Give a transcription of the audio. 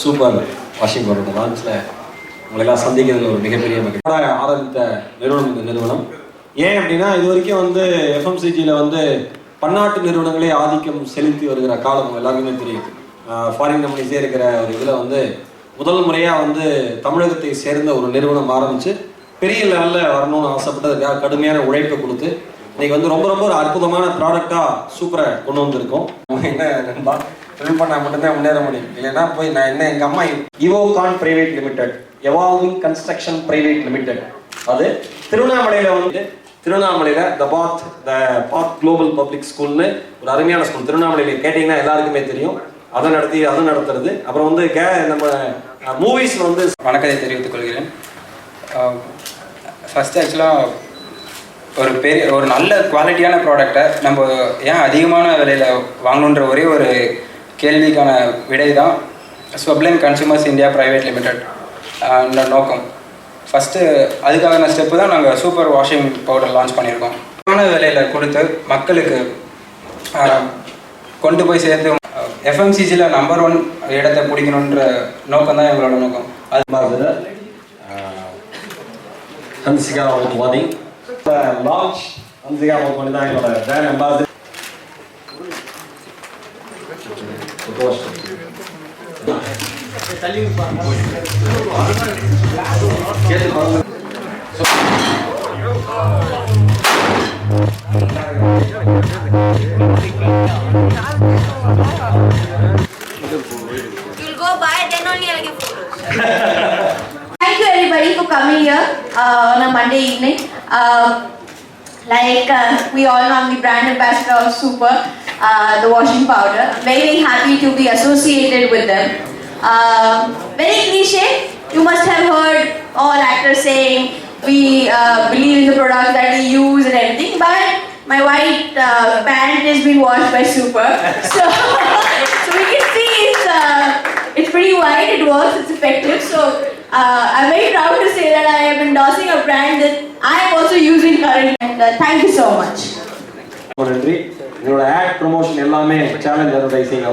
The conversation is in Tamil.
சூப்பர் வாஷிங் பவுடர் லான்ச்சில் உங்களெல்லாம் சந்திக்கிறதுல ஒரு மிகப்பெரிய மகிழ்ச்சி. ஆரம்பித்த நிறுவனம் இந்த நிறுவனம். ஏன் அப்படின்னா இது வரைக்கும் எஃப்எம்சிஜியில் பன்னாட்டு நிறுவனங்களே ஆதிக்கம் செலுத்தி வருகிற காலம் எல்லாருக்குமே தெரியும். ஃபாரின் கம்பெனிஸே இருக்கிற ஒரு இதில் முதல் முறையாக தமிழகத்தை சேர்ந்த ஒரு நிறுவனம் ஆரம்பித்து பெரிய லெவலில் வரணும்னு ஆசைப்பட்டு கடுமையான உழைப்பை கொடுத்து இன்னைக்கு ரொம்ப ரொம்ப ஒரு அற்புதமான ப்ராடக்டாக சூப்பராக கொண்டு வந்திருக்கோம். என்ன நண்பா ஃபில் பண்ணால் மட்டும்தான் முன்னேற முடியும். இல்லைன்னா போய் நான் எங்கள் அம்மா Evocon private limited, evolving construction private limited, அது திருவண்ணாமலையில் த பாத் குளோபல் பப்ளிக் ஸ்கூல்னு ஒரு அருமையான ஸ்கூல். திருவண்ணாமலையில் கேட்டிங்கன்னா எல்லாருக்குமே தெரியும். அதை நடத்துறது. அப்புறம் நம்ம மூவிஸ் வணக்கத்தை தெரிவித்துக் கொள்கிறேன். ஃபஸ்ட்டு ஆக்சுவலாக ஒரு நல்ல குவாலிட்டியான ப்ராடக்டை நம்ம ஏன் அதிகமான விலையில் வாங்கணுன்ற ஒரே ஒரு கேள்விக்கான விடை தான் sublime consumers India private limited நோக்கம். ஃபஸ்ட்டு அதுக்கான ஸ்டெப்பு தான் நாங்கள் சூப்பர் வாஷிங் பவுடர் லான்ச் பண்ணியிருக்கோம். விலையில் கொடுத்து மக்களுக்கு கொண்டு போய் சேர்த்து எஃப்எம்சிஜியில் நம்பர் 1 இடத்தை பிடிக்கணுன்ற நோக்கம் தான் எங்களோட நோக்கம். அது ஹன்சிகா ஓத்வானி லான்ச். ஹன்சிகா ஓத்வானி தான் எங்களோட brand ambassador. You'll go buy, then only I'll give photos. Thank you everybody for coming here on a Monday evening. We all know I'm the brand ambassador of Super, the washing powder. I'm very, very happy to be associated with them. Very cliche, you must have heard all actors saying we believe in the products that we use and everything, but my white pant has been washed by Super. So we can see it's pretty white, it works, it's effective. So I'm very proud to say that I am endorsing a brand that I am also using currently. And thank you so much. நன்றி. என்னோட ஆட் ப்ரொமோஷன் எல்லாமே சேலஞ்ச் அட்வர்டைசிங்.